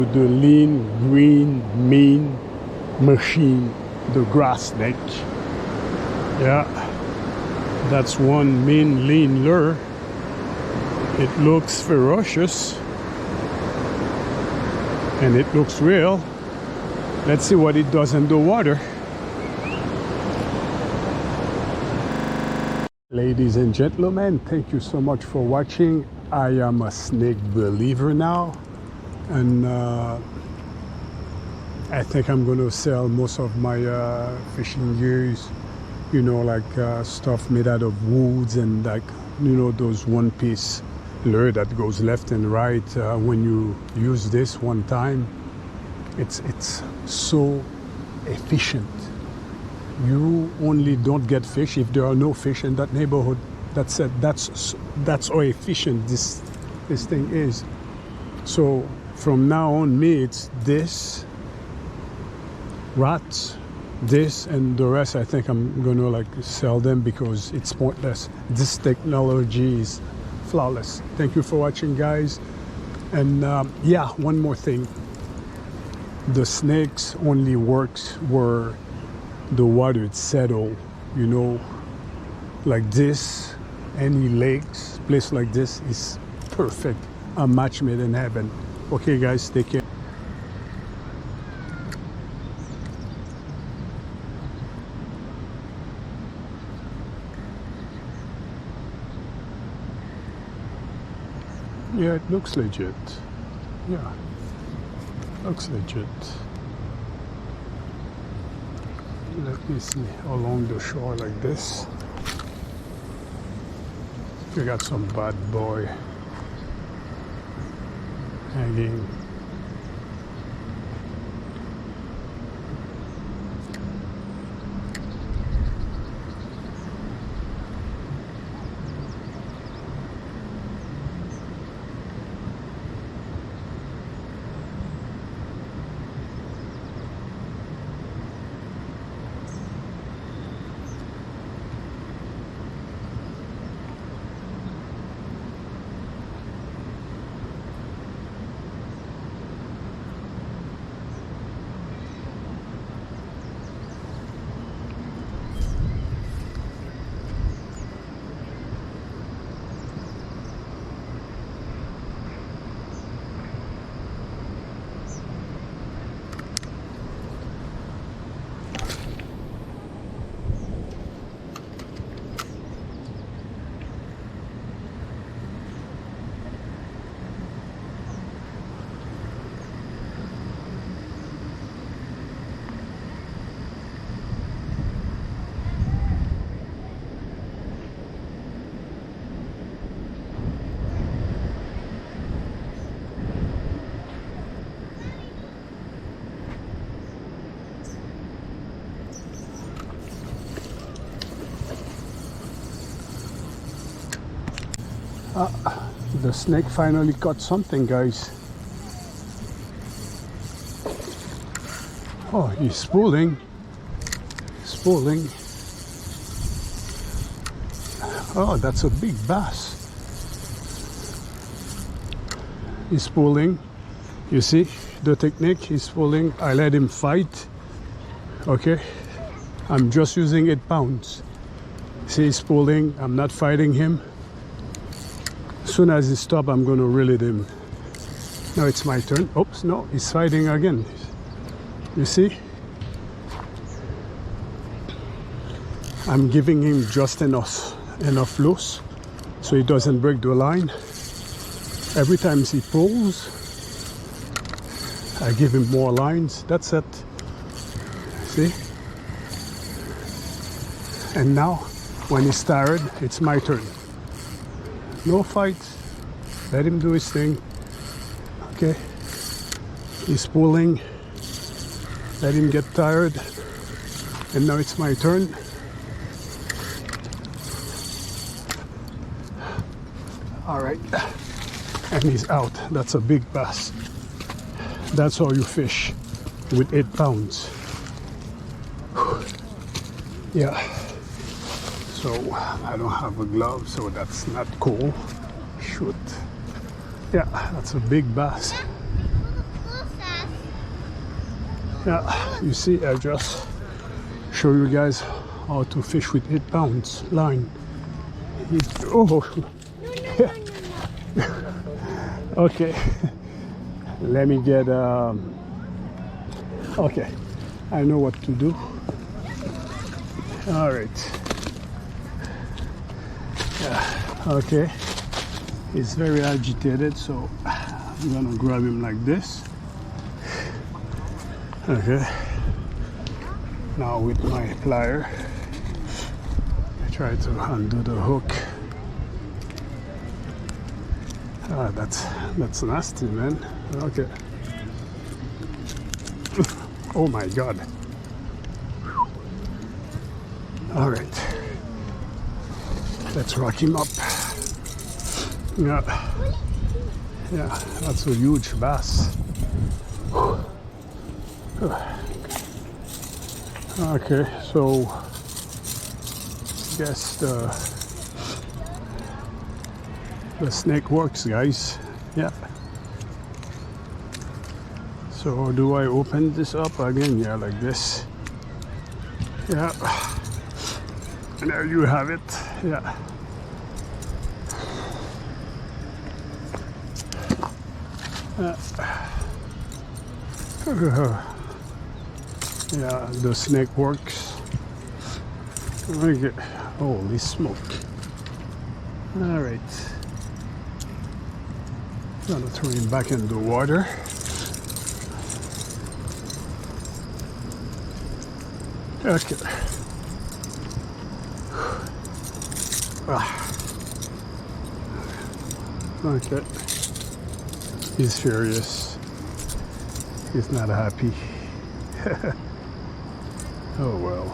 The lean green mean machine, the grass snake. Yeah, that's one mean lean lure. It looks ferocious and it looks real. Let's see what it does in the water. Ladies and gentlemen, thank you so much for watching. I am a snake believer now, and I think I'm going to sell most of my fishing gears, you know, like stuff made out of woods and like, you know, those one-piece lure that goes left and right. When you use this one time, it's so efficient. You only don't get fish if there are no fish in that neighborhood. That's it. That's how efficient this thing is. So from now on, me, it's this, rats, this, and the rest. I think I'm gonna like sell them because it's pointless. This technology is flawless. Thank you for watching, guys. And yeah, one more thing. The snakes only works where the water is settled, you know, like this. Any lakes, place like this is perfect. A match made in heaven. Okay, guys, take care. Yeah, it looks legit. Yeah, looks legit. Let me see, along the shore like this. We got some bad boy hanging. The snake finally caught something, guys. Oh, he's pulling. He's pulling. Oh, that's a big bass. He's pulling. You see the technique? He's pulling. I let him fight. Okay. I'm just using 8 pounds. See, he's pulling. I'm not fighting him. As soon as he stops, I'm going to reel it in. Now it's my turn. Oops, no, he's fighting again. You see? I'm giving him just enough loose so he doesn't break the line. Every time he pulls, I give him more lines. That's it. See? And now, when he's tired, it's my turn. No fight. Let him do his thing. Okay. He's pulling. Let him get tired. And now it's my turn. All right. And he's out. That's a big bass. That's how you fish with 8 pounds. Yeah. So I don't have a glove, so that's not cool. Shoot. Yeah, that's a big bass. Yeah, you see, I just show you guys how to fish with 8 pounds line. Oh, okay. Let me get. Okay, I know what to do. All right. Yeah. Okay. He's very agitated, so I'm gonna grab him like this. Okay. Now with my plier, I try to undo the hook. Ah, that's nasty, man. Okay. Oh my God. All right. Let's rock him up. Yeah. Yeah, that's a huge bass. Okay, so I guess the snake works, guys. Yeah. So do I open this up again? Yeah, like this. Yeah. And there you have it. Yeah. Yeah, the snake works. Okay. Holy smoke. All right. Gonna throw him back in the water. Okay. Ah. Okay. He's furious. He's not happy. Oh well.